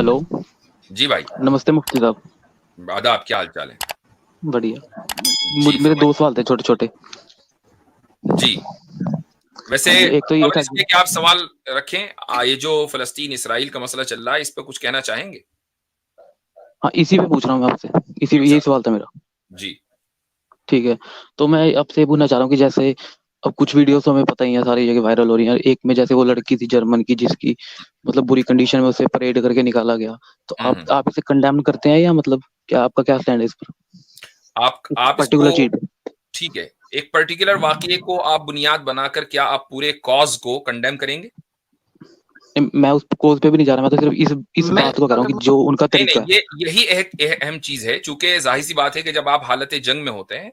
Hello. जी भाई। नमस्ते मुफ्ती साहब। आदाब, क्या हाल चाल है? बढ़िया। जी मेरे दो फरमाइए। सवाल थे छोटे छोटे। जी, वैसे हाँ जी, एक तो ये कबल था इसके कि कि आप सवाल रखें, ये जो फलस्तीन इसराइल का मसला चल रहा है, इस पर कुछ कहना चाहेंगे? हाँ, इसी पे पूछ रहा हूँ मैं आपसे। इसी अच्छा। यही सवाल था मेरा। जी। ठीक है। तो मैं आपसे पूछना चाह रहा हूँ कि जैसे अब कुछ वीडियोस तो हमें पता ही है, सारी जगह वायरल हो रही है। एक में जैसे वो लड़की थी जर्मन की, जिसकी मतलब बुरी कंडीशन में उसे परेड करके निकाला गया। तो हम्म। आप इसे कंडेम करते हैं, या मतलब क्या आपका क्या स्टैंड है इस पर, इस आप इसको, पर्टिकुलर चीज पे? ठीक है, एक पर्टिकुलर वाकये को आप बुनियाद बनाकर क्या आप पूरे कॉज को कंडेम करेंगे? मैं उस कोज पे भी नहीं जा रहा, मैं तो सिर्फ इस मैं बात को कह रहा हूँ कि जो उनका नहीं तरीका नहीं, है। यही एक अहम चीज है, चूंकि जाहिर सी बात है कि जब आप हालत जंग में होते हैं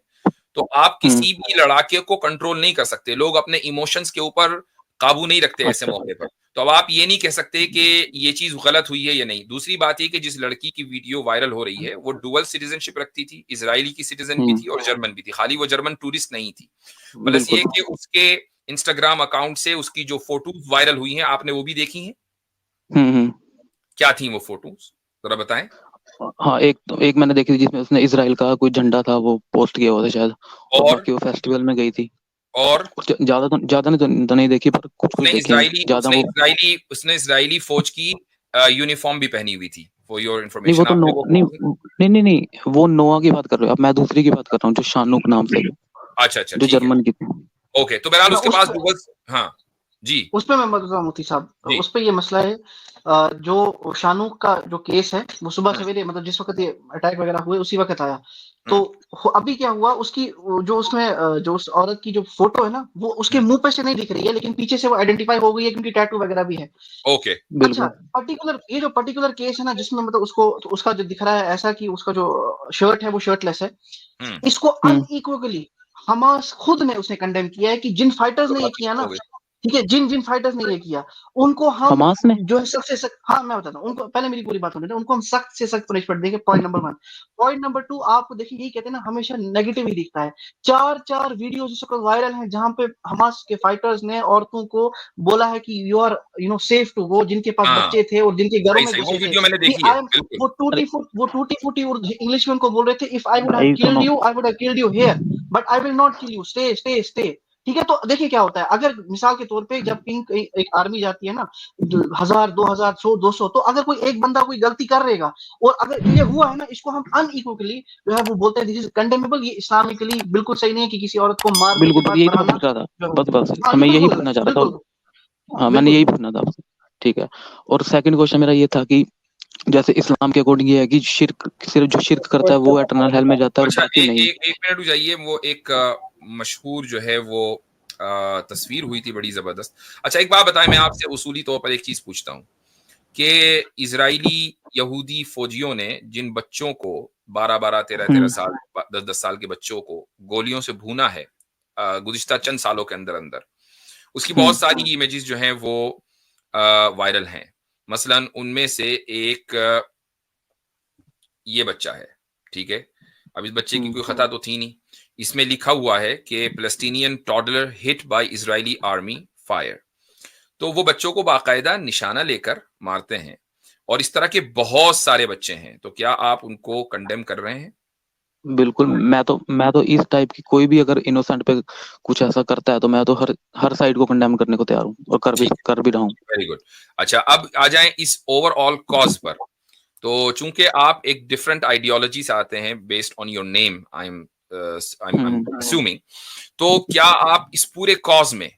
तो आप हम्म। किसी भी लड़ाके को कंट्रोल नहीं कर सकते। लोग अपने इमोशंस के ऊपर काबू नहीं रखते ऐसे अच्छा। मौके पर। तो अब आप ये नहीं कह सकते कि ये चीज गलत हुई है या नहीं। दूसरी बात ये कि जिस लड़की की वीडियो वायरल हो रही है वो डुअल सिटीजनशिप रखती थी, इजरायली की सिटीजन भी थी और जर्मन भी थी, खाली वो जर्मन टूरिस्ट नहीं थी। प्लस बिल्कुल। ये कि उसके इंस्टाग्राम अकाउंट से उसकी जो फोटोज वायरल हुई हैं आपने वो भी देखी हैं। हम्म। क्या थी वो फोटोज, जरा बताएं। हाँ, एक मैंने देखी थी जिसमें उसने इसराइल का कोई झंडा था वो पोस्ट किया हुआ था शायद। और और बाकी वो फेस्टिवल में गई थी। और ज्यादा तो नहीं देखी, पर कुछ कुछ उसने देखे हैं इजरायली ज्यादा उसने वो। इजरायली उसने इजरायली फौज की यूनिफॉर्म भी पहनी हुई थी। फॉर योर नहीं, वो इंफॉर्मेशन, तो नो आपने वो नहीं फोटो? नहीं नहीं नहीं, वो नोआ की बात कर रहे हो। अब मैं दूसरी की बात कर रहा हूँ, जो शानूक नाम से, अच्छा अच्छा, जो ठीक है। जर्मन की थी। ओके, तो बहरहाल मैं उसके उस पास पे डुअल, हाँ जी उस पे मैं बता मुफ्ती साहब, जी। उस पे ये मसला है। जो शानूक का जो केस है वो सुबह हम्म, सवेरे, मतलब जिस वक्त ये अटैक वगैरह हुए उसी वक्त आया। तो हम्म, अभी क्या हुआ, उसकी जो उसमें जो उस औरत की जो फोटो है ना, वो उसके हम्म, मुंह पे से नहीं दिख रही है, लेकिन पीछे से वो आइडेंटिफाई हो गई है क्योंकि टैटू वगैरह भी है। ओके। अच्छा, बिल्कुल। ये जो पर्टिकुलर केस है ना, जिसमें मतलब उसको तो उसका जो दिख रहा है ऐसा कि उसका जो शर्ट है वो शर्टलेस है, हम्म। इसको हम्म। अनइक्वली हमास खुद ने उसने कंडेम किया है कि जिन फाइटर्स तो ने ये बात किया हो ना, गई। ठीक है, जिन जिन फाइटर्स ने ये किया उनको हम हमास ने? जो है हाँ मैं बताता हूँ उनको, पहले मेरी पूरी बात होने दो, उनको हम सख्त से सख्त पनिशमेंट देंगे। Point number 1। पॉइंट नंबर 2, आपको देखिए यही कहते हैं ना, हमेशा नेगेटिव ही दिखता है। चार चार वीडियो इस वक्त वायरल हैं जहां पे हमास के फाइटर्स ने औरतों को बोला है कि you are safe to go, जिनके पास हाँ, बच्चे थे और जिनके घरों सही में सही, वो घुसे थे वीडियो मैंने कि देखी है, आई एम, बिल्कुल। अरे वो टूटी फूटी इंग्लिश में उनको बोल रहे थे, इफ आई वुड हैव भाई किल्ड सुनो। You I would have killed you here, but I will not kill you, stay stay stay. ठीक है, तो देखिए क्या होता है, अगर मिसाल के तौर पे जब पिंक एक आर्मी जाती है ना, 1000 2000 100 200, तो अगर कोई एक बंदा कोई गलती कर रहेगा और अगर ये हुआ है ना, इसको हम अनइक्वली जो है वो बोलते हैं दिस इज कंडेमेबल। ये इस्लामिकली बिल्कुल सही नहीं है कि किसी औरत को मारने के बिल्कुल, बस बाद यही तो मैं बढ़ाना पूछ रहा था। जो है। बस हाँ, ये मैं यही बिल्कुल गलत पूछना है, चाह रहा था। बिल्कुल। हाँ, हाँ, मैंने बिल्कुल। यही पूछना था आपसे। ठीक है। और सेकंड क्वेश्चन मेरा ये था कि जैसे इस्लाम के अकॉर्डिंग ये है कि शिर्क, सिर्फ जो शिर्क करता है वो एटर्नल हेल में जाता है और अच्छा, बाकी नहीं। एक मिनट रुक जाइए। वो एक मशहूर जो है वो तस्वीर हुई थी बड़ी जबरदस्त। अच्छा, एक बात बताएं, मैं आपसे उसूली तौर पर एक चीज पूछता हूँ कि इजरायली यहूदी फौजियों ने जिन बच्चों को 12-12 13-13 हम्म। साल 10-10 साल के बच्चों को गोलियों से भूना है गुज़िश्ता चंद सालों के अंदर अंदर, उसकी बहुत हम्म। सारी इमेजेस जो हैं वो वायरल हैं। मसलन उनमें से एक ये बच्चा है, ठीक है। अब इस बच्चे की हम्म। कोई खता तो थी नहीं। इसमें लिखा हुआ है कि Palestinian toddler hit by Israeli army fire. तो वो बच्चों को बाकायदा निशाना लेकर मारते हैं और इस तरह के बहुत सारे बच्चे हैं। तो क्या आप उनको कंडेम कर रहे हैं? बिल्कुल। मैं तो इस टाइप की कोई भी अगर इनोसेंट पे कुछ ऐसा करता है तो मैं तो हर हर साइड को कंडेम करने को तैयार हूँ, और ठीक कर भी रहा हूँ। है, वेरी गुड। अच्छा, अब आ जाएं इस ओवरऑल कॉज पर। तो चूंकि आप एक डिफरेंट आइडियोलॉजी से आते हैं, based on your name, I am hmm. Assuming, तो क्या आप इस पूरे कॉज में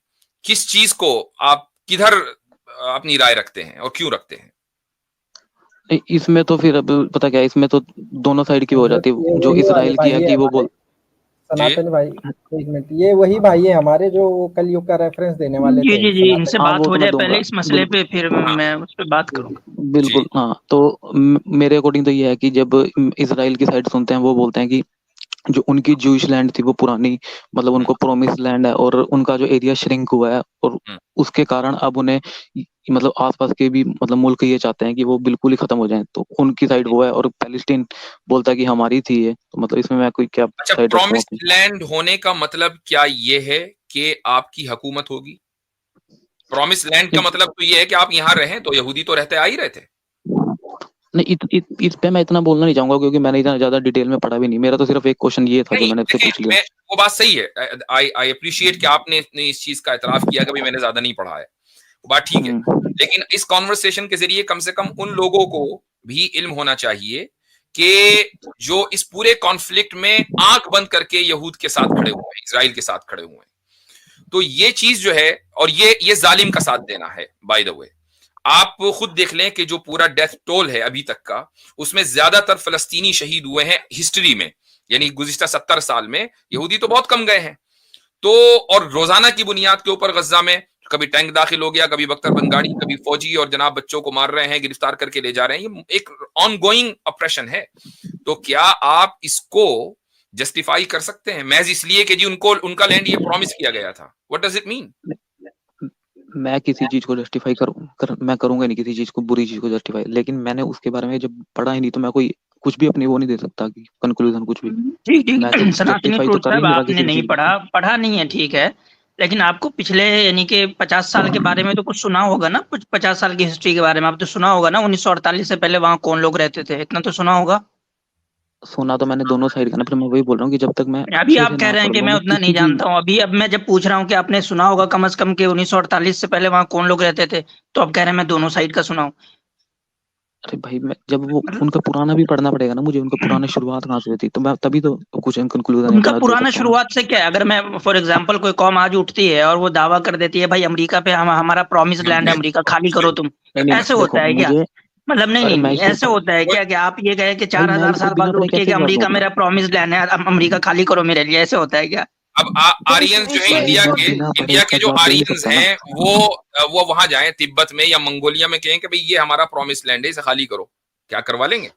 किस चीज को, आप किधर अपनी राय रखते हैं और क्यों रखते हैं? इसमें तो फिर अब पता क्या है, इसमें तो दोनों साइड की हो जाती ये है। जो वही वाले इसराइल की है भाई है कि वो हमारे बोल। जी सनातन भाई, एक मिनट, ये वही भाई है हमारे जो कलयुग का रेफरेंस देने वाले जी थे, जी जी, इनसे सनातन। हाँ, बात वो हो तो मैं जाए पहले दूंगा। इस मसले बिल्कुल। पे, फिर हाँ मैं उस पर बात जी करूंगा। जी। बिल्कुल हाँ। तो मेरे अकॉर्डिंग तो ये है कि जब इसराइल की साइड सुनते हैं, वो बोलते हैं कि जो उनकी जूइश लैंड थी वो पुरानी, मतलब हम्म, उनको प्रोमिस लैंड है, और उनका जो एरिया श्रिंक हुआ है, और हम्म। उसके कारण अब उन्हें मतलब आसपास के भी मतलब मुल्क ये चाहते हैं कि वो बिल्कुल ही खत्म हो जाएं। तो उनकी साइड वो है, और पैलेस्टीन बोलता है कि हमारी थी ये। तो मतलब इसमें मैं कोई क्या अच्छा, साइड रखूं प्रॉमिस्ड अपनी? लैंड होने का मतलब क्या ये है कि आपकी हुकूमत होगी? प्रॉमिस लैंड का नहीं, मतलब तो ये है कि आप यहां रहें, तो यहूदी तो रहते आ ही रहे थे। नहीं इस पे मैं इतना बोलना नहीं चाहूंगा क्योंकि मैंने इतना ज्यादा डिटेल में पढ़ा भी नहीं। मेरा तो सिर्फ एक क्वेश्चन ये था जो नहीं मैंने आपसे देखिए, पूछ लिया। मैं वो बात सही है, आई अप्रिशिएट कि आपने इस चीज का एतराफ किया कि भाई मैंने ज्यादा नहीं पढ़ा है, वो बात ठीक है। लेकिन इस कॉन्वर्सेशन के जरिए कम से कम उन लोगों को भी इल्म होना चाहिए कि जो इस पूरे कॉन्फ्लिक्ट में आंख बंद करके यहूद के साथ खड़े हुए हैं, इजराइल के साथ खड़े हुए हैं, तो ये चीज जो है, और ये जालिम का साथ देना है। बाय द वे, आप खुद देख लें कि जो पूरा डेथ टोल है अभी तक का, उसमें ज्यादातर फलस्तीनी शहीद हुए हैं हिस्ट्री में, यानी गुज़िश्ता 70 साल में। यहूदी तो बहुत कम गए हैं। तो और रोजाना की बुनियाद के ऊपर गज्जा में कभी टैंक दाखिल हो गया, कभी बख्तरबंद गाड़ी, कभी फौजी और जनाब बच्चों को मार रहे हैं, गिरफ्तार करके ले जा रहे हैं। ये एक ऑनगोइंग ऑपरेशन है। तो क्या आप इसको जस्टिफाई कर सकते हैं महज इसलिए कि जी उनको उनका लैंड ये प्रॉमिस किया गया था? What does it mean? मैं किसी चीज को जस्टिफाई मैं करूंगा नहीं किसी चीज को, बुरी चीज को जस्टिफाई। लेकिन मैंने उसके बारे में जब पढ़ा ही नहीं तो मैं कोई कुछ भी अपनी वो नहीं दे सकता कि कंक्लूजन कुछ भी। ठीक ठीक मैं तो सनातनी जस्टिफाई तो फ्रूट कर ही साहब, नहीं रहा आपने किसी भी नहीं चीज पढ़ा पढ़ा नहीं है, ठीक है। लेकिन आपको पिछले यानी कि 50 साल के बारे में तो कुछ सुना होगा ना, कुछ 50 साल की हिस्ट्री के बारे में आप तो सुना होगा ना। 1948 से पहले वहां कौन लोग रहते थे, इतना तो सुना होगा। को। सुना तो मैंने दोनों साइड का ना, पर मैं वही बोल रहा हूँ कि जब तक मैं अभी अच्छे आप से कह ना रहे हैं पढ़ कि लूँ मैं मैं उतना नहीं किसी भी। जानता हूँ। अभी अब मैं जब पूछ रहा हूँ कि आपने सुना होगा कम से कम कि 1948 से पहले वहां कौन लोग रहते थे, तो आप कह रहे हैं मैं दोनों साइड का सुना हूँ। अरे भाई मैं जब वो मतलब उनका पुराना भी पढ़ना पड़ेगा ना मुझे, उनका पुराना शुरुआत कहाँ से हुई थी, तो मैं तभी तो कुछ कंक्लूजन या उनका पढ़ा दे पुराना सकता हूँ ना। शुरुआत से क्या है? अगर मैं फॉर एग्जांपल कोई कौम आज उठती है और वो दावा कर देती है भाई अमेरिका पे हमारा प्रॉमिस लैंड है, अमेरिका खाली करो तुम, नहीं नहीं ऐसे देखो होता है क्या? मुझे। मतलब नहीं अरे नहीं मैं नहीं, इसे ऐसे होता है क्या कि आप ये कहे कि भाई चार मैं हजार इस पे साल बिना बाद पढ़े उठ के कि कैसे जवाब अमेरिका दूंगा। मेरा प्रॉमिस लैंड है, अब अमेरिका खाली करो मेरे लिए, ऐसे होता है क्या? अब तो आर्यंस जो है इसमें भाई इंडिया मैं के, बिना पढ़े इंडिया इसका के जो जवाब दे ही नहीं आर्यंस सकता ना। हैं वो वहां जाएं तिब्बत में या मंगोलिया में, कहें कि भाई ये हमारा प्रॉमिस लैंड है, इसे खाली करो, क्या करवा लेंगे?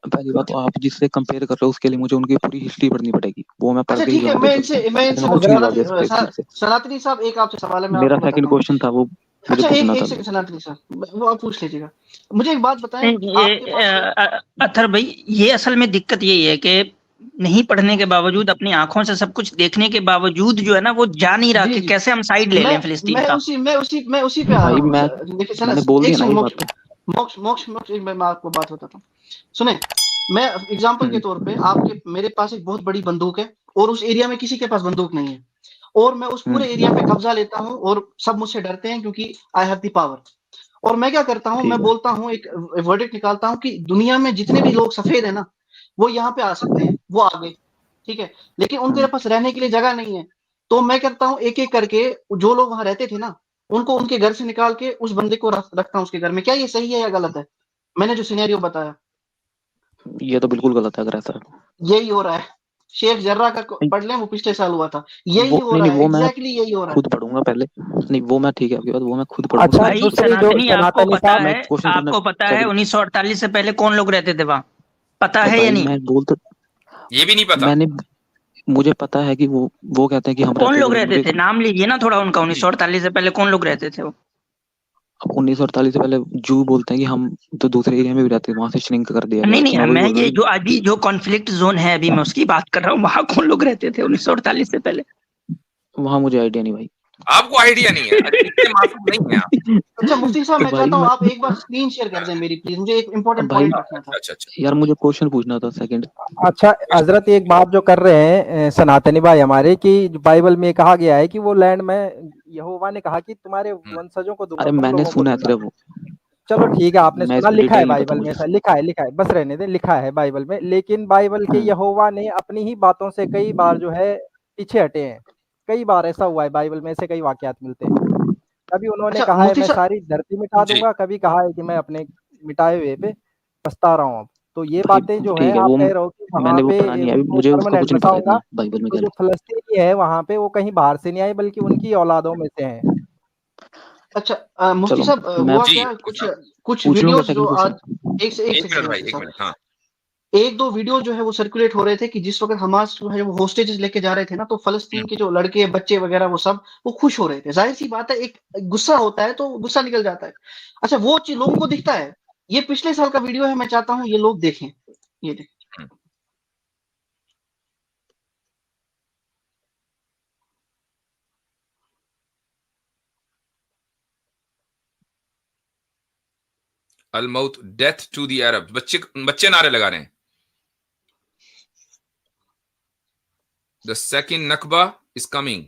पहली बात तो आप जिससे कंपेयर कर रहे हो उसके लिए मुझे उनकी पूरी हिस्ट्री पढ़नी पड़ेगी, वो मैं पढ़ अच्छा के ही ठीक है, जवाब दे सकता हूँ। मैं ऐसे इनसे मैं कुछ पूछूं नहीं जवाब दे सकता इस चीज से। सनातनी साहब, एक आपसे सवाल है, मैं मेरा आपको सेकंड बताता हूँ। क्वेश्चन था वो मुझे अच्छा पूछना एक था। सेकंड सनातनी साहब, वो आप पूछ लीजिएगा। मुझे एक बात बताएं, नहीं, आपके पास अथर भाई, ये असल में दिक्कत यही है कि नहीं पढ़ने के बावजूद, अपनी आंखों से सब कुछ देखने के बावजूद जो है ना, वो जा नहीं रहा जी कि जी, कैसे हम साइड ले मैं लें फिलिस्तीन का। मैं उसी पे आ रहा भाई हूँ। मैं देखिए सना, मैंने बोल एक दिया ना सेकंड, ये मोक्ष बात तो। मोक्ष मोक्ष मोक्ष, एक मैं आपको बात बताता हूँ, सुने। मैं एग्जांपल के तौर पे, आपके मेरे पास एक बहुत बड़ी बंदूक है और उस एरिया में किसी के पास बंदूक नहीं है, और मैं उस पूरे एरिया पे कब्जा लेता हूँ और सब मुझसे डरते हैं क्योंकि आई हैव द पावर। और मैं क्या करता हूँ, ठीक मैं है। बोलता हूँ, एक वर्डिक्ट निकालता हूँ कि दुनिया में जितने भी लोग सफेद है ना, वो यहाँ पे आ सकते हैं, वो आ गए, ठीक है, लेकिन उनके पास रहने के लिए जगह नहीं है। तो मैं करता हूँ एक एक करके, जो लोग वहां रहते थे ना, उनको उनके घर से निकाल के उस बंदे को रखता हूँ उसके घर में। क्या ये सही है या गलत है? मैंने जो सिनेरियो बताया, ये तो बिल्कुल गलत है अगर ऐसा है। यही हो रहा है। शेख जर्रा का नहीं, पढ़ लें, वो पिछले साल हुआ था, यही वो हो नहीं रहा नहीं है, वो मैं एग्जैक्टली यही हो रहा है। खुद पढ़ूंगा पहले। नहीं वो मैं ठीक है आपकी बात, वो मैं खुद पढ़ूंगा अच्छा उसके बाद भाई दूसरी जो सनातनी, सनातनी साहब, मैं क्वेश्चन पूछना। आपको पता है सेकंड 1948 से पहले कौन लोग रहते थे वहां, पता है या भाई नहीं? मैं बोल तो ये भी नहीं पता। मैंने मुझे पता है कि वो कहते हैं कि हम कौन रहते थे, लोग बट रहते मुझे थे, नाम लीजिए ना थोड़ा उनका। 1948 से पहले कौन लोग रहते थे वो? 1948 से पहले जू बोलते हैं कि हम तो दूसरे एरिया में भी रहते थे, वहां से श्रिंक कर दिया गया नहीं है, तो नहीं, मैं वही मैं बोल रहा ये हूँ जो अभी जो कॉन्फ्लिक्ट जोन है अभी मैं उसकी बात कर रहा हूँ, वहां कौन लोग रहते थे 1948 से पहले? कि वहां मुझे आइडिया नहीं भाई। आपको आइडिया नहीं है? इतने मासूम नहीं है आप। अच्छा मुफ्ती साहब, तो मैं भाई चाहता हूँ मैं आप एक बार स्क्रीन शेयर कर दें मेरी, प्लीज, मुझे एक इंपॉर्टेंट भाई पॉइंट रखना था। अच्छा अच्छा। यार मुझे क्वेश्चन पूछना था सेकंड। अच्छा हजरत एक बात जो कर रहे हैं सनातनी भाई हमारे, कि बाइबल में कहा गया है कि वो लैंड में यहोवा ने कहा कि तुम्हारे वंशजों को दूंगा, अरे तुम मैंने लोगों को सुना है दूंगा। सिर्फ वो। चलो ठीक है, आपने मैं इस सुना, पे लिखा है डिटेल नहीं पता बाइबल में, मुझे। ऐसा लिखा है, बस रहने दे, लिखा है बाइबल में। लेकिन बाइबल के यहोवा ने अपनी ही बातों से कई बार जो है पीछे हटे हैं। कई बार ऐसा हुआ है, बाइबल में ऐसे कई वाकयात मिलते हैं। कभी उन्होंने अच्छा कहा है मुफ्ती मैं साहब, सारी धरती मिटा जी। दूंगा, कभी कहा है कि मैं अपने मिटाए हुए पे पछता रहा हूँ अब। तो ये भाई बातें जो हैं, ठीक है आप वो कह रहे हो कि वहां मैंने वो पढ़ा पे नहीं है अभी, उनको मुझे उसका परमानेंट कुछ नहीं पता बसाऊंगा, इतना बाइबल में तो क्या जो लिखा फलस्तीनी है वहां पे वो कहीं बाहर से नहीं आए, बल्कि उनकी औलादों में से हैं। अच्छा है। मुफ्ती चलो साहब, मैं हुआ जी क्या, कुछ कुछ पूछ लूंगा वीडियोस जो सेकंड आज, क्वेश्चन। एक एक मिनट सेकंड भाई, मुफ्ती एक साहब, मिनट। हाँ। एक दो वीडियो जो है वो सर्कुलेट हो रहे थे कि जिस वक्त हमास जो है वो होस्टेजेस लेके जा रहे थे ना, तो फलस्तीन के जो लड़के बच्चे वगैरह वो सब वो खुश हो रहे थे। जाहिर सी बात है, एक गुस्सा होता है तो गुस्सा निकल जाता है। अच्छा वो चीज लोगों को दिखता है। ये पिछले साल का वीडियो है, मैं चाहता हूँ ये लोग देखें, ये देखें। अल मौत डेथ टू द अरब, बच्चे नारे लगा रहे हैं। द सेकंड नकबा is coming.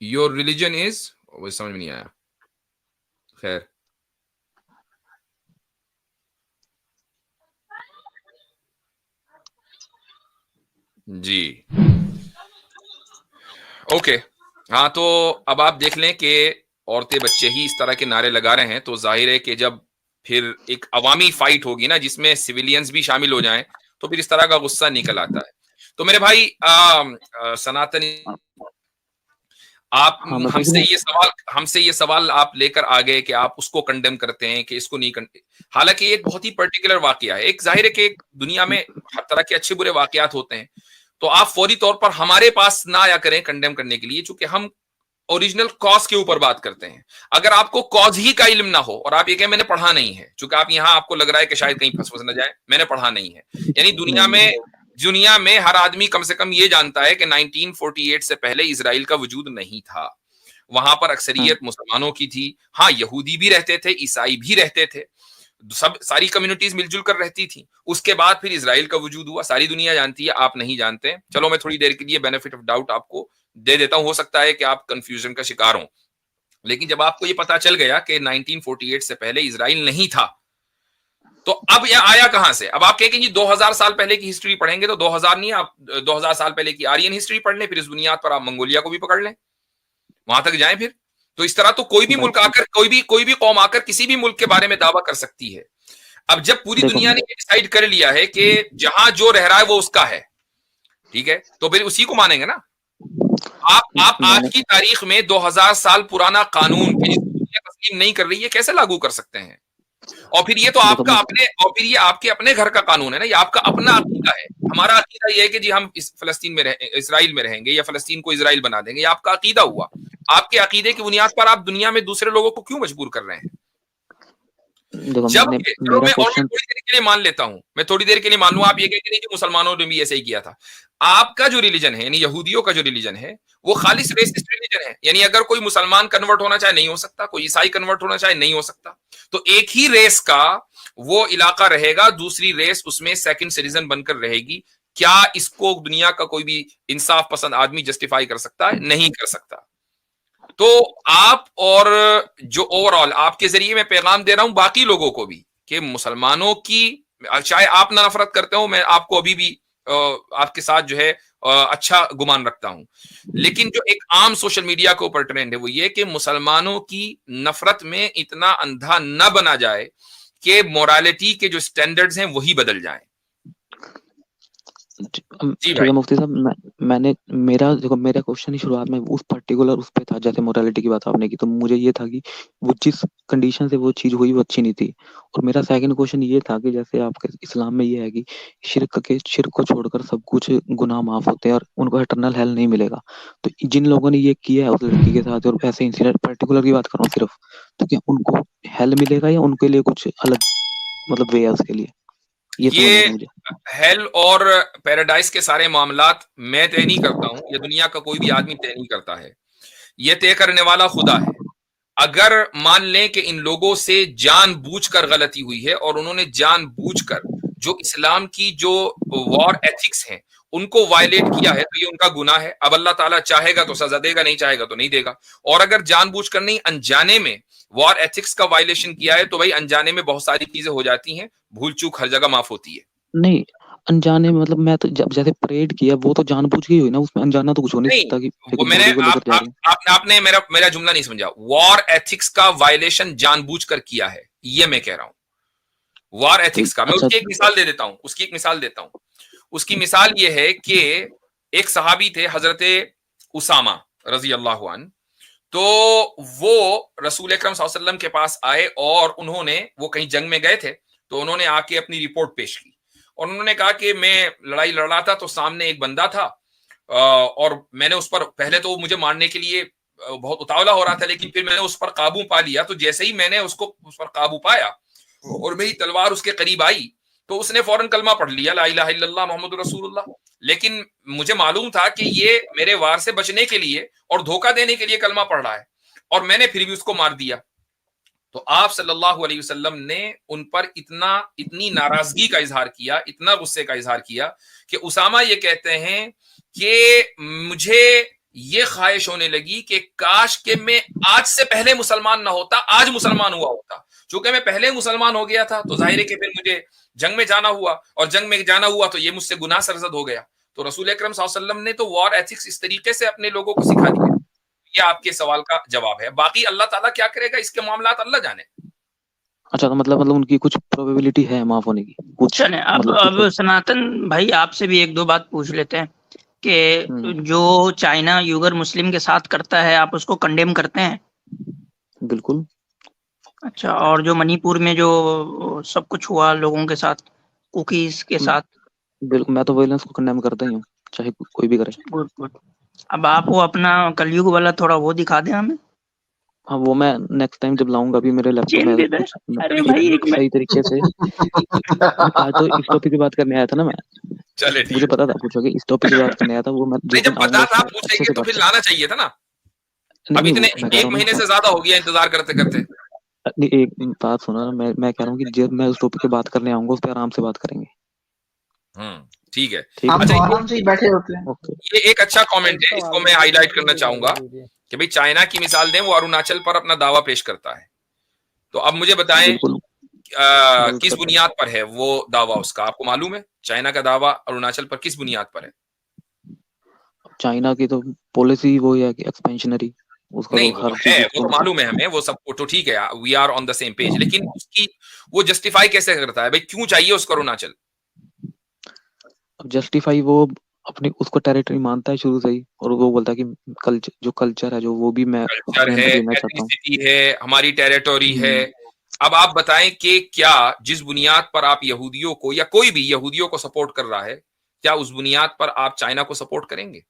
Your religion is, वो समझ में नहीं आया, खैर। जी ओके, हाँ, तो अब आप देख लें कि औरतें बच्चे ही इस तरह के नारे लगा रहे हैं, तो जाहिर है कि जब फिर एक अवामी फाइट होगी ना जिसमें सिविलियंस भी शामिल हो जाएं, तो फिर इस तरह का गुस्सा निकल आता है। तो मेरे भाई सनातनी, आप हाँ, मैं हमसे ये सवाल आप लेकर आ गए कि आप उसको कंडेम करते हैं कि इसको नहीं हालांकि एक बहुत ही पर्टिकुलर वाकया है। एक जाहिर है कि दुनिया में हर तरह के अच्छे बुरे वाकयात होते हैं, तो आप फौरी तौर पर हमारे पास ना आया करें कंडेम करने के लिए, चूंकि हम ओरिजिनल कॉज के ऊपर बात करते हैं। अगर आपको कॉज ही का इल्म ना हो और आप ये कहें मैंने पढ़ा नहीं है, चूंकि आप यहाँ आपको लग रहा है कि शायद कहीं फंस न जाए, मैंने पढ़ा नहीं है, यानी दुनिया में हर आदमी कम से कम ये जानता है कि 1948 से पहले इजराइल का वजूद नहीं था। वहां पर अक्सरियत मुसलमानों की थी, हाँ, यहूदी भी रहते थे, ईसाई भी रहते थे, सब सारी कम्युनिटीज मिलजुल कर रहती थी। उसके बाद फिर इजराइल का वजूद हुआ, सारी दुनिया जानती है, आप नहीं जानते। चलो मैं थोड़ी देर के लिए बेनिफिट ऑफ डाउट आपको दे देता हूं, हो सकता है कि आप कंफ्यूजन का शिकार हो, लेकिन जब आपको ये पता चल गया कि 1948 से पहले इजराइल नहीं था, तो अब यह आया कहां से? अब आप कहेंगे जी 2000 साल पहले की हिस्ट्री पढ़ेंगे, तो 2000 नहीं, आप 2000 साल पहले की आर्यन हिस्ट्री पढ़ लें, फिर इस बुनियाद पर आप मंगोलिया को भी पकड़ लें, वहां तक जाएं फिर। तो इस तरह तो कोई भी मुल्क आकर, कोई भी कौम आकर किसी भी मुल्क के बारे में दावा कर सकती है। अब जब पूरी दुनिया ने डिसाइड कर लिया है कि जहां जो रह रहा है वो उसका है, ठीक है, तो फिर उसी को मानेंगे ना। आप आज की तारीख में 2000 साल पुराना कानून तस्लीम नहीं कर रही है, कैसे लागू कर सकते हैं? और फिर ये तो आपका अपने, और फिर ये आपके अपने घर का कानून है ना, ये आपका अपना अकीदा है। हमारा अकीदा ये है कि जी हम इस फलस्तीन में इसराइल में रहेंगे या फलस्तीन को इसराइल बना देंगे, ये आपका अकीदा हुआ। आपके अकीदे की बुनियाद पर आप दुनिया में दूसरे लोगों को क्यों मजबूर कर रहे हैं? जब मैं थोड़ी देर के लिए मान लेता हूं, मैं थोड़ी देर के लिए मान लूं, आप ये कहेंगे नहीं कि मुसलमानों ने भी ऐसे ही किया था। आपका जो रिलीजन है, यानी यहूदियों का जो रिलीजन है, वो खालिस रेसिस्ट रिलीजन है, यानी अगर कोई मुसलमान कन्वर्ट होना चाहे नहीं हो सकता, कोई ईसाई कन्वर्ट होना चाहे नहीं हो सकता। तो एक ही रेस का वो इलाका रहेगा, दूसरी रेस उसमें सेकंड सिटीजन बनकर रहेगी। क्या इसको दुनिया का कोई भी इंसाफ पसंद आदमी जस्टिफाई कर सकता है? नहीं कर सकता। तो आप, और जो ओवरऑल आपके जरिए मैं पैगाम दे रहा हूं बाकी लोगों को भी, कि मुसलमानों की, चाहे आप ना नफरत करते हो, मैं आपको अभी भी आपके साथ जो है अच्छा गुमान रखता हूं, लेकिन जो एक आम सोशल मीडिया के ऊपर ट्रेंड है वो ये कि मुसलमानों की नफरत में इतना अंधा न बना जाए कि मोरालिटी के जो स्टैंडर्ड्स हैं वही बदल जाएं। ठीक है मुफ्ती साहब, मेरा क्वेश्चन ही शुरुआत में उस पर्टिकुलर उस पे था, जैसे मोरालिटी की बात आपने की, तो मुझे ये था कि वो जिस कंडीशन से वो चीज हुई वो अच्छी नहीं थी। और मेरा सेकंड क्वेश्चन ये था कि जैसे आपके इस्लाम में ये है कि शिर्क को छोड़कर सब कुछ गुनाह माफ होते हैं और उनको इटर्नल हेल नहीं मिलेगा। तो जिन लोगों ने ये किया है उस लड़की के साथ, और ऐसे इंसिडेंट पर्टिकुलर की बात कर रहा हूँ सिर्फ, तो क्या उनको हेल मिलेगा या उनके लिए कुछ अलग मतलब वे है उसके लिए? ये हेल और पैराडाइज के सारे मामलात मैं तय नहीं करता हूं, ये दुनिया का कोई भी आदमी तय नहीं करता है, ये तय करने वाला खुदा है। अगर मान लें कि इन लोगों से जानबूझकर गलती हुई है और उन्होंने जानबूझकर जो इस्लाम की जो वॉर एथिक्स हैं उनको वायलेट किया है, तो ये उनका गुनाह है। अब अल्लाह ताला चाहेगा तो सजा देगा, नहीं चाहेगा तो नहीं देगा। और अगर जानबूझकर नहीं, अनजाने में वॉर एथिक्स का वायलेशन किया है, तो भाई अनजाने में बहुत सारी चीजें हो जाती हैं, भूल चूक हर जगह माफ होती है। नहीं, अनजाने में मतलब मैं तो जब जैसे परेड किया वो तो जानबूझ के ही हुई ना, उसमें अनजाना तो कुछ हो नहीं सकता। कि वो आपने मेरा जुमला नहीं समझा। वॉर एथिक्स का वायलेशन जानबूझकर किया है, ये मैं कह रहा हूं। वॉर एथिक्स का मैं उसकी एक मिसाल दे देता हूं, उसकी मिसाल ये है कि एक सहाबी थे हजरत उसामा रजी अल्लाह अन्हु, तो वो रसूल अकरम सल्लल्लाहु अलैहि वसल्लम के पास आए और वो कहीं जंग में गए थे, तो उन्होंने आके अपनी रिपोर्ट पेश की और उन्होंने कहा कि मैं लड़ाई लड़ रहा था, तो सामने एक बंदा था और मैंने उस पर, पहले तो मुझे मारने के लिए बहुत उतावला हो रहा था, लेकिन फिर मैंने उस पर काबू पा लिया। तो जैसे ही मैंने उस पर काबू पाया और मेरी तलवार उसके करीब आई, तो उसने फौरन कलमा पढ़ लिया, ला इलाहा इल्लल्लाह मोहम्मद रसूलुल्लाह। लेकिन मुझे मालूम था कि ये मेरे वार से बचने के लिए और धोखा देने के लिए कलमा पढ़ रहा है, और मैंने फिर भी उसको मार दिया। तो आप सल्लल्लाहु अलैहि वसल्लम ने उन पर इतनी नाराजगी का इजहार किया, इतना गुस्से का इजहार किया कि उसामा ये कहते हैं कि मुझे ये ख्वाहिश होने लगी कि काश के मैं आज से पहले मुसलमान ना होता, आज मुसलमान हुआ होता। चूंकि मैं पहले मुसलमान हो गया था तो जाहिर है कि फिर मुझे जंग में जाना हुआ, और जंग में जाना हुआ तो ये मुझसे गुनाह सरजद हो गया। तो रसूल अकरम सल्लल्लाहु अलैहि वसल्लम ने तो वॉर एथिक्स इस तरीके से अपने लोगों को सिखा दिया। ये आपके सवाल का जवाब है। बाकी अल्लाह ताला क्या करेगा इसके मामलात अल्लाह जाने। अच्छा, तो मतलब उनकी कुछ प्रोबेबिलिटी है माफ होने की कुछ? चले अब मतलब अब सनातन भाई आपसे भी एक दो बात पूछ लेते हैं कि जो चाइना यूगर मुस्लिम के साथ करता है आप उसको कंडेम करते हैं? बिल्कुल। अच्छा, और जो मणिपुर में जो सब कुछ हुआ लोगों के साथ, कुकीज के साथ? बिल्कुल, मैं तो वायलेंस को कंडेम करता ही हूँ, चाहे कोई भी करे। Good good. अब आप वो अपना कलयुग वाला थोड़ा वो दिखा दें हमें। हाँ, वो मैं नेक्स्ट टाइम जब लाऊंगा, अभी मेरे लैपटॉप में चेन कुछ अरे भाई एक सही तरीके से। आज तो इस टॉपिक की बात करने आया था ना मैं, चले ठीक मुझे पता था पूछोगे, इस टॉपिक की बात करने आया था। वो मैं नहीं, जब पता था पूछेंगे तो फिर लाना चाहिए था ना। अब इतने एक महीने से ज्यादा हो गया इंतजार करते करते। नहीं, एक बात सुनो ना, मैं कह रहा हूँ कि जब मैं उस टॉपिक पे बात करने आऊंगा उस पर आराम से बात करेंगे। ठीक है। ठीक हम है, तो आराम से ही बैठे होते हैं। ओके। ये एक अच्छा कमेंट है, इसको मैं हाईलाइट करना चाहूंगा कि भाई चाइना की मिसाल दें, वो अरुणाचल पर अपना दावा पेश करता है। तो अब मुझे बताएं बिल्कुल किस बुनियाद पर है वो दावा उसका, आपको मालूम है? चाइना का दावा अरुणाचल पर किस बुनियाद पर है? चाइना की तो पॉलिसी वो है कि एक्सपेंशनरी, उसका नहीं, तो वो हर है, चीज वो तो मालूम है हमें, वो सब तो ठीक है, we are on the same page. लेकिन उसकी वो जस्टिफाई कैसे करता है भाई, क्यों चाहिए उसको अरुणाचल? जस्टिफाई वो अपनी उसको टेरिटरी मानता है शुरू से ही, और वो बोलता है कि जो कल्चर है जो वो भी मैं कल्चर अपने है, अंदर लेना चाहता हूँ। एथनिसिटी है, हमारी टेरिटोरी है। अब आप बताएं कि क्या जिस बुनियाद पर आप यहूदियों को या कोई भी यहूदियों को सपोर्ट कर रहा है, क्या उस बुनियाद पर आप चाइना को सपोर्ट करेंगे?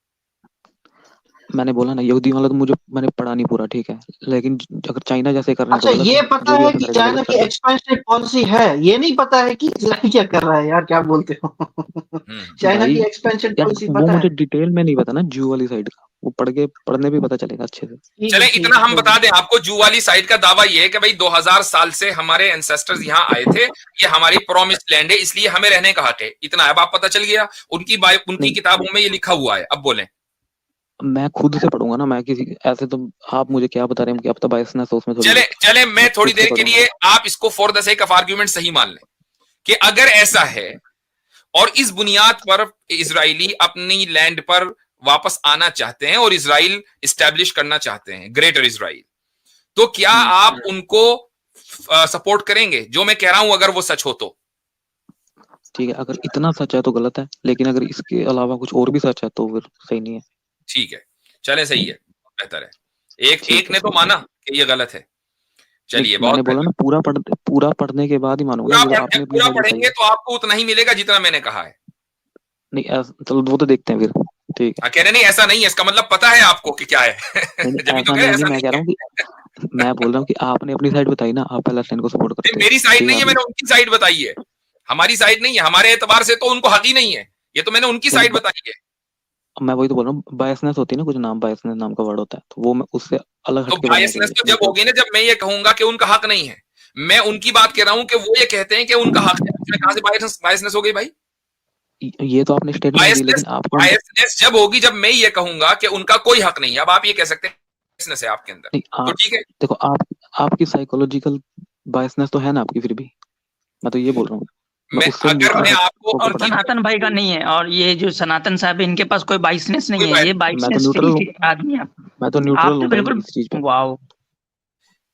मैंने बोला ना, यहूदी वाला तो मुझे मैंने पढ़ा नहीं पूरा, ठीक है, लेकिन अगर चाइना जैसे कर रहे हैं अच्छा, तो गलत ये है, पता जो भी है ऐसा कि करेगा चाइना गलत की कर रहा है। एक्सपेंसिव पॉलिसी है, ये नहीं पता है कि इजराइल क्या कर रहा है यार, क्या बोलते हो? चाइना भाई की एक्सपेंशन यार, पॉलिसी वो पता है? मुझे डिटेल में नहीं पता ना, जू वाली साइड का, वो पढ़ने भी पता चलेगा अच्छे से। ठीक चले है, ठीक इतना है, हम कोई बता नहीं। दें आपको, जू वाली साइड का दावा ये है कि भाई 2000 साल से हमारे एंसेस्टर्स यहाँ आए थे, ये हमारी प्रॉमिस्ड लैंड है, इसलिए हमें रहने का हक है। इतना अब आप पता चल गया, उनकी नहीं, किताबों में ये लिखा हुआ है। अब बोलें। मैं खुद से पढ़ूंगा ना, मैं किसी ऐसे तो आप मुझे क्या बता रहे हैं कि आप तो बायसनेस है उसमें थोड़ी चले बहुत, चले मैं मैं थोड़ी खुद से देर के पढ़ूंगा। लिए आप इसको for the sake of argument सही मान लें कि अगर ऐसा है और इस बुनियाद पर इजरायली अपनी लैंड पर वापस आना चाहते हैं और इजराइल इस्टेब्लिश करना चाहते हैं, ग्रेटर इजराइल, तो क्या आप उनको सपोर्ट करेंगे? जो मैं कह रहा हूं अगर वो सच हो तो। ठीक है, अगर इतना सच है तो गलत है, लेकिन अगर इसके अलावा कुछ और भी सच है तो फिर सही नहीं है। ठीक है, चले, सही है, बेहतर है। एक ठीक ने है, तो माना कि ये गलत है। चलिए, नहीं, बहुत मैंने बोला बेहतर। ना, पूरा पढ़ने के बाद ही मानूंगा, पूरा जब आपने अपनी पूरा साइड बताई पढ़ेंगे है। तो आपको उतना ही मिलेगा जितना मैंने कहा है। नहीं चलो वो तो देखते हैं फिर, ठीक है। कह रहे नहीं ऐसा नहीं है, इसका मतलब पता है आपको कि क्या है। नहीं जब तो ऐसा कह रहे नहीं, ऐसा मैं कह नहीं रहा है। हूँ कि मैं बोल रहा हूँ कि आपने अपनी साइड बताई ना, आप पैलेस्टाइन को सपोर्ट करते हो, मेरी साइड ठीक है नहीं है, आपने। मैंने उनकी साइड बताई है। हमारी साइड नहीं है, हमारे एतबार से तो उनको हक ही नहीं है, ये तो मैंने उनकी नहीं, साइड बताई है। मैं वही तो बोल रहा हूँ, बायसनेस होती है ना, कुछ नाम बायसनेस नाम का वर्ड होता है, तो वो मैं उससे अलग तो हटके बोलना बायसनेस चाहिए तो मेरे जब को। होगी ना जब मैं ये कहूंगा कि उनका हक नहीं है। मैं उनकी बात कर रहा हूं कि वो ये कहते हैं कि उनका हक है, इसमें कहां से बायसनेस हो गई भाई? ये तो आपने स्टेटमेंट दी, बायसनेस लेकिन आपको बायसनेस जब होगी जब मैं ये कहूंगा कि उनका कोई हक नहीं है। अब आप ये कह सकते हैं बायसनेस है आपके अंदर, नहीं, तो ठीक है। देखो आपकी साइकोलॉजिकल बायसनेस तो है ना आपकी, फिर भी मैं तो ये बोल रहा हूँ, मैं मैं उससे अगर मैं आपको होकर उनकी सनातन भाई का नहीं है, और ये जो सनातन साहब इनके पास कोई बाइसनेस नहीं है, ये मैं तो बाइसनेस न्यूट्रल फ्री हूँ, आदमी है। मैं तो न्यूट्रल आप तो हूँ भाई बिल्कुल इस चीज पे। वाओ,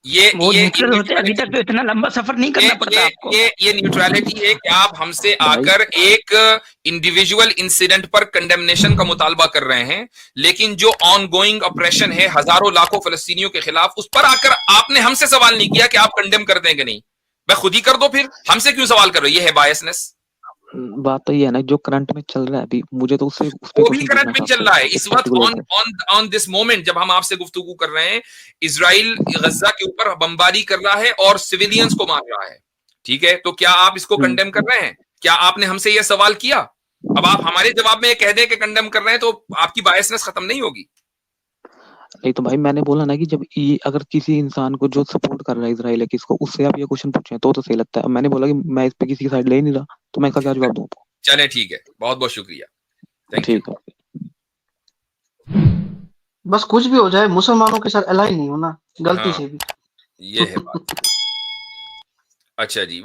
ये वो ये न्यूट्रल होते अभी तक तो इतना लंबा सफर नहीं करना पड़ता आपको। ये न्यूट्रलिटी है कि आप हमसे भाई आकर एक इंडिविजुअल इंसिडेंट पर कंडेमनेशन का मुतालबा कर रहे हैं, लेकिन जो ऑनगोइंग ऑपरेशन है हजारों लाखों फलस्तीनियों के खिलाफ, उस पर आकर आपने हमसे सवाल नहीं किया कि आप कंडेम कर देंगे नहीं। मैं खुद ही कर दो, फिर हमसे क्यों सवाल कर रहे हो? ये है बायसनेस। बात तो ये है ना, जो करंट में चल रहा है अभी, मुझे तो उससे उस पे वो भी क्वेश्चन करंट पूछना में था चल रहा है आपसे, इस एक वक्त पर्टिकुलर ऑन पे। ऑन ऑन दिस मोमेंट जब हम आपसे गुफ्तगू कर रहे हैं। इजराइल गजा के ऊपर बमबारी कर रहा है और सिविलियंस को मार रहा है, ठीक है? तो क्या आप इसको कंडेम कर रहे हैं? क्या आपने हमसे यह सवाल किया? अब आप हमारे जवाब में ये कह दें कि कंडेम कर रहे हैं, तो आपकी बायसनेस खत्म नहीं होगी। नहीं तो भाई मैंने बोला ना कि जब ये अगर किसी इंसान को जो सपोर्ट कर रहा है इजराइल है किसको, उससे आप ये क्वेश्चन पूछे तो सही लगता है। मैंने बोला कि मैं इस पे किसी की साइड ले ही नहीं रहा, तो मैं इसका क्या जवाब दूं? चलें ठीक है, बहुत बहुत शुक्रिया, थैंक यू। ठीक है। बस कुछ भी हो जाए मुसलमानों के साथ अलाइन नहीं होना गलती हाँ, से भी। ये है बात। अच्छा जी।